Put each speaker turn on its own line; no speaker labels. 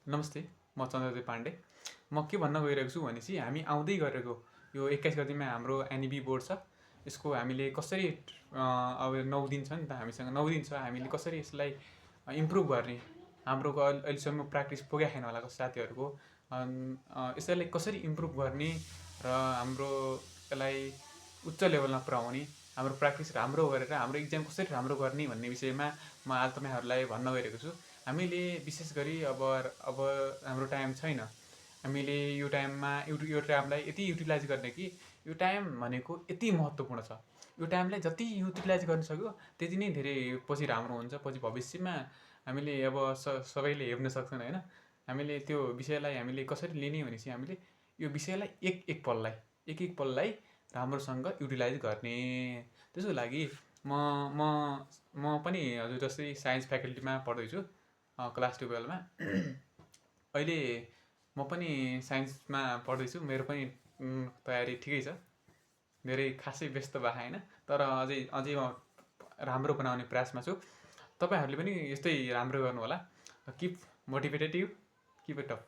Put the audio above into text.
नमस्ते, म चन्द्रदेव पाण्डे। म के भन्न गइरहेको छु भनेपछि हामी आउँदै गरेको यो 21 गतिमा हाम्रो एनइबी बोर्ड छ। यसको हामीले कसरी अब 9 दिन छ नि त हामीसँग 9 दिन छ, हामीले कसरी यसलाई इम्प्रुभ गर्ने, हाम्रो अहिलेसम्म प्र्याक्टिस पुगेको छैन होला साथीहरूको, यसैलाई कसरी इम्प्रुभ गर्ने र हाम्रो यसलाई उच्च लेभलमा पुर्याउने, हाम्रो प्र्याक्टिस राम्रो गरेर हाम्रो इक्जाम कसरी राम्रो गर्ने भन्ने विषयमा म आज तपाईँहरूलाई भन्न गइरहेको छु। हामीले विशेष गरी अब हाम्रो टाइम छैन, हामीले यो टाइमलाई यति युटिलाइज गर्ने कि यो टाइम भनेको यति महत्त्वपूर्ण छ। यो टाइमलाई जति युटिलाइज गर्न सक्यो त्यति नै धेरै पछि राम्रो हुन्छ, पछि भविष्यमा हामीले अब सबैले हेर्न सक्छन् होइन। हामीले त्यो विषयलाई हामीले कसरी लिने भनेपछि हामीले यो विषयलाई एक पललाई राम्रोसँग युटिलाइज गर्ने। त्यसको लागि म म म पनि हजुर जस्तै साइन्स फ्याकल्टीमा पढ्दैछु, क्लास 12मा। अहिले म पनि साइन्समा पढ्दैछु, मेरो पनि तयारी ठिकै छ, धेरै खासै व्यस्त भएको होइन, तर अझै म राम्रो बनाउने प्रयासमा छु। तपाईँहरूले पनि यस्तै राम्रो गर्नु होला। Keep motivated, you keep it up.